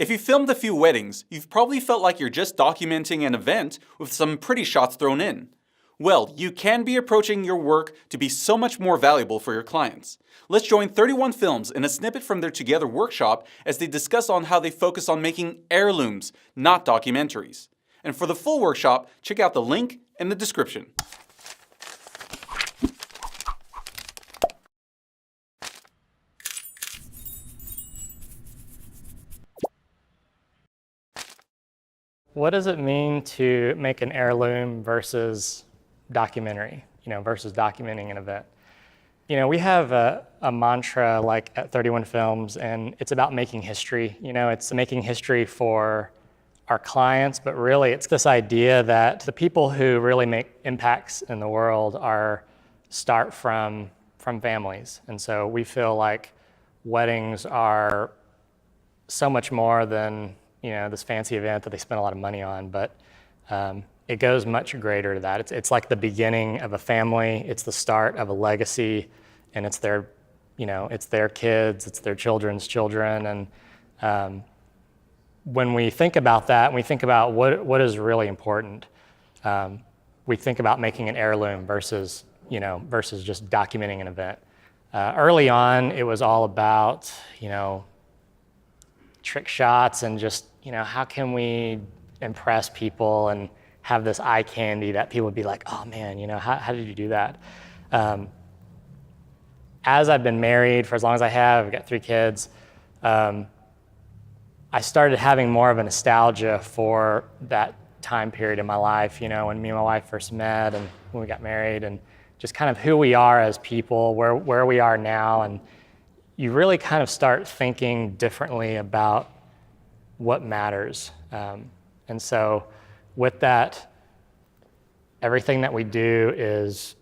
If you filmed a few weddings, you've probably felt like you're just documenting an event with some pretty shots thrown in. Well, you can be approaching your work to be so much more valuable for your clients. Let's join 31 Films in a snippet from their Together workshop as they discuss on how they focus on making heirlooms, not documentaries. And for the full workshop, check out the link in the description. What does it mean to make an heirloom versus documentary, versus documenting an event? We have a mantra like at 31 Films, and it's about making history. It's making history for our clients, but really it's this idea that the people who really make impacts in the world start from families. And so we feel like weddings are so much more than this fancy event that they spend a lot of money on, but it goes much greater to that. It's like the beginning of a family, it's the start of a legacy, and it's their kids, it's their children's children. And when we think about that, and we think about what is really important, we think about making an heirloom versus just documenting an event. Early on, it was all about, trick shots and just, how can we impress people and have this eye candy that people would be like, oh man, how did you do that? As I've been married for as long as I have, I've got 3 kids, I started having more of a nostalgia for that time period in my life, when me and my wife first met and when we got married, and just kind of who we are as people, where we are now. And you really kind of start thinking differently about what matters. And so with that, everything that we do is,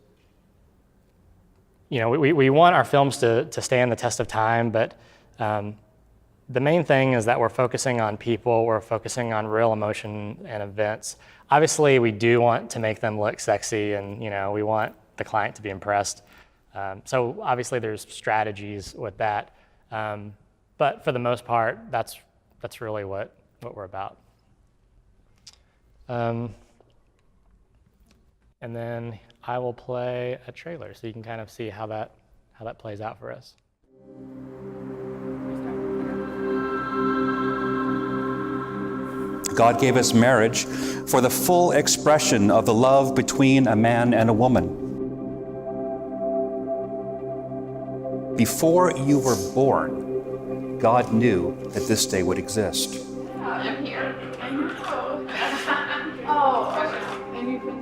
we want our films to stand the test of time, but the main thing is that we're focusing on people, we're focusing on real emotion and events. Obviously, we do want to make them look sexy, and we want the client to be impressed. So obviously there's strategies with that, but for the most part, that's really what we're about. And then I will play a trailer so you can kind of see how that plays out for us. God gave us marriage for the full expression of the love between a man and a woman. Before you were born, God knew that this day would exist. I'm here. I know. Oh, and you can...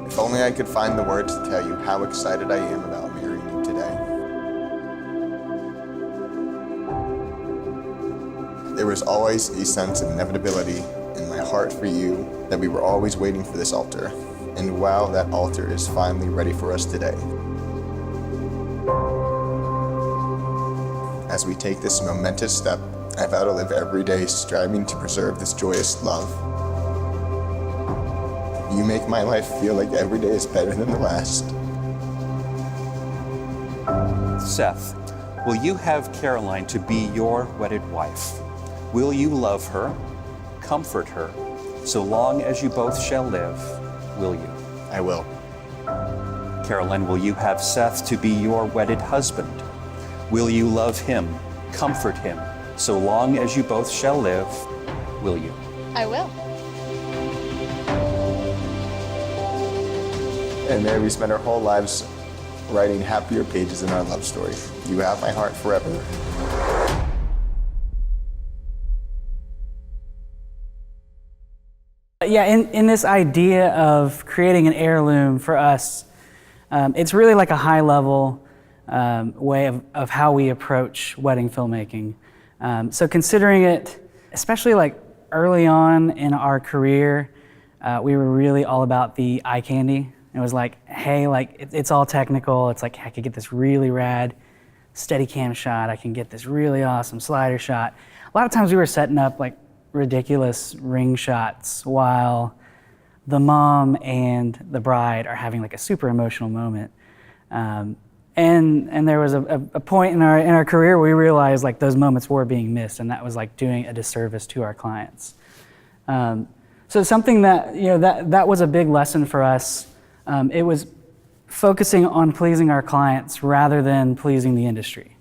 If only I could find the words to tell you how excited I am about marrying you today. There was always a sense of inevitability in my heart for you, that we were always waiting for this altar. And wow, that altar is finally ready for us today. As we take this momentous step, I vow to live every day striving to preserve this joyous love. You make my life feel like every day is better than the last. Seth, will you have Caroline to be your wedded wife? Will you love her, comfort her, so long as you both shall live? Will you? I will. Caroline, will you have Seth to be your wedded husband? Will you love him, comfort him, so long as you both shall live? Will you? I will. And there we spend our whole lives writing happier pages in our love story. You have my heart forever. Yeah, in this idea of creating an heirloom for us, it's really like a high-level way of how we approach wedding filmmaking. So considering it, especially like early on in our career, we were really all about the eye candy. It was like, hey, it's all technical. It's like, I could get this really rad Steadicam shot. I can get this really awesome slider shot. A lot of times we were setting up like ridiculous ring shots while the mom and the bride are having like a super emotional moment. And there was a point in our career where we realized like those moments were being missed, and that was like doing a disservice to our clients. So something that, that was a big lesson for us. It was focusing on pleasing our clients rather than pleasing the industry.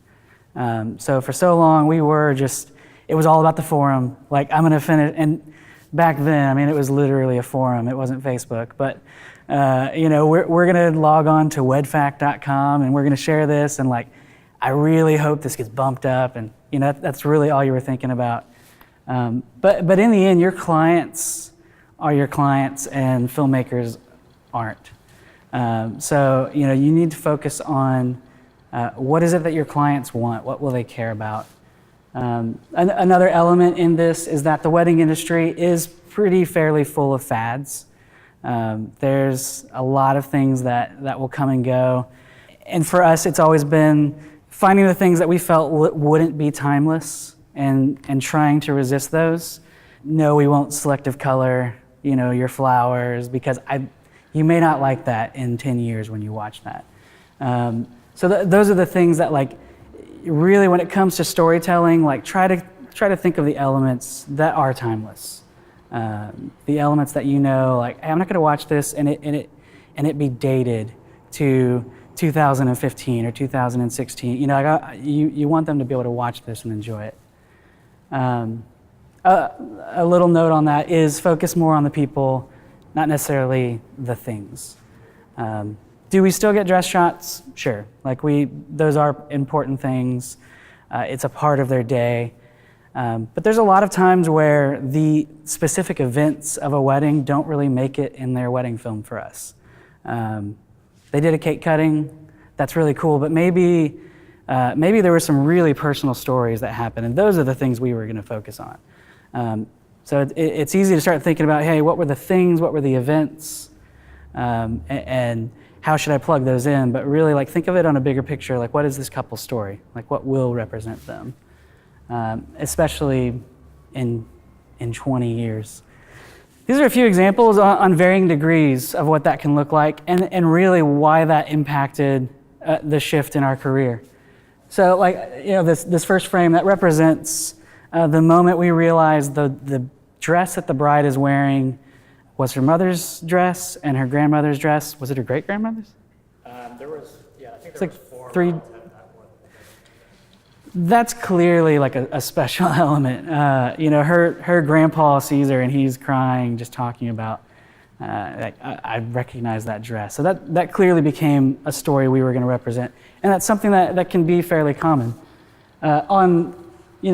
So for so long we were just, it was all about the forum. Like, I'm gonna finish, and back then, I mean, it was literally a forum. It wasn't Facebook, but we're gonna log on to wedfact.com and we're gonna share this, and like, I really hope this gets bumped up, and that's really all you were thinking about. But in the end, your clients are your clients, and filmmakers aren't. So you need to focus on what is it that your clients want? What will they care about? Another element in this is that the wedding industry is fairly full of fads. There's a lot of things that will come and go. And for us, it's always been finding the things that we felt wouldn't be timeless and trying to resist those. No, we won't selective color, your flowers, because you may not like that in 10 years when you watch that. So those are the things that, like, really, when it comes to storytelling, like, try to think of the elements that are timeless. The elements that like, hey, I'm not going to watch this and it be dated to 2015 or 2016. You want them to be able to watch this and enjoy it. A little note on that is focus more on the people, not necessarily the things. Do we still get dress shots? Sure. Like, those are important things. It's a part of their day. But there's a lot of times where the specific events of a wedding don't really make it in their wedding film for us. They did a cake cutting. That's really cool. But maybe there were some really personal stories that happened, and those are the things we were going to focus on. So it's easy to start thinking about, hey, what were the things? What were the events? And how should I plug those in? But really, like, think of it on a bigger picture. Like, what is this couple's story? Like, what will represent them? Especially in 20 years. These are a few examples on varying degrees of what that can look like, and really why that impacted the shift in our career. So, like, this first frame, that represents the moment we realized the dress that the bride is wearing was her mother's dress and her grandmother's dress. Was it her great-grandmother's? There was, I think there was three. That's clearly like a special element. Her grandpa sees her and he's crying, just talking about, I recognize that dress. So that clearly became a story we were going to represent. And that's something that can be fairly common. On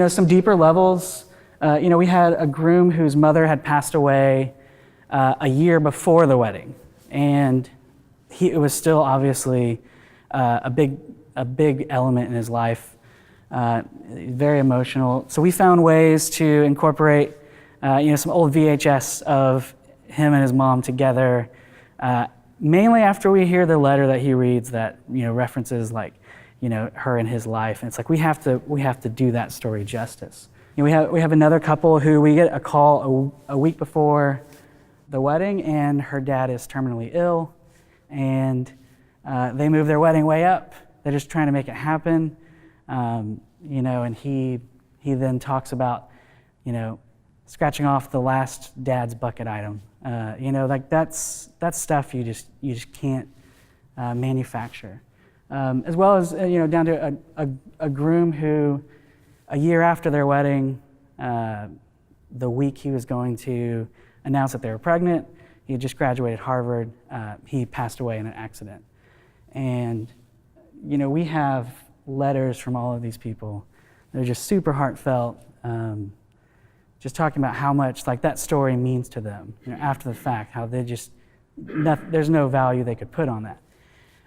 some deeper levels, we had a groom whose mother had passed away a year before the wedding. And it was still obviously a big element in his life. Very emotional. So we found ways to incorporate, some old VHS of him and his mom together, mainly after we hear the letter that he reads that, references like, her and his life. And it's like, we have to do that story justice. We have another couple who we get a call a week before the wedding, and her dad is terminally ill, and they move their wedding way up. They're just trying to make it happen. And he then talks about, scratching off the last dad's bucket item. Like that's stuff you just can't manufacture. As well as down to a groom who, a year after their wedding, the week he was going to announce that they were pregnant, he had just graduated Harvard. He passed away in an accident, and we have letters from all of these people. They're just super heartfelt, just talking about how much like that story means to them, after the fact, how they just, there's no value they could put on that.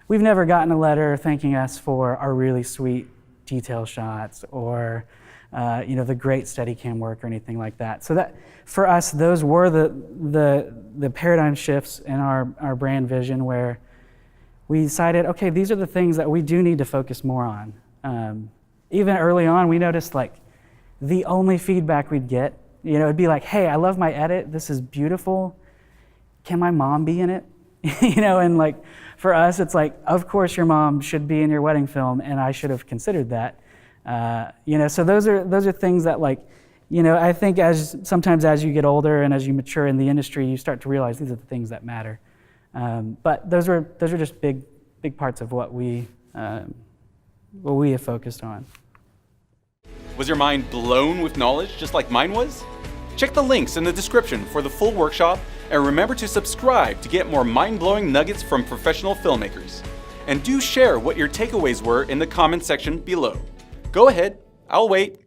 We've never gotten a letter thanking us for our really sweet detail shots or the great Steadicam work or anything like that. So that, for us, those were the paradigm shifts in our brand vision, where we decided, okay, these are the things that we do need to focus more on. Even early on, we noticed like the only feedback we'd get, it'd be like, hey, I love my edit. This is beautiful. Can my mom be in it? And like for us, it's like, of course your mom should be in your wedding film, and I should have considered that. So those are things that, like, I think sometimes as you get older and as you mature in the industry, you start to realize these are the things that matter. But those are just big parts of what we have focused on. Was your mind blown with knowledge just like mine was? Check the links in the description for the full workshop, and remember to subscribe to get more mind-blowing nuggets from professional filmmakers. And do share what your takeaways were in the comments section below. Go ahead, I'll wait.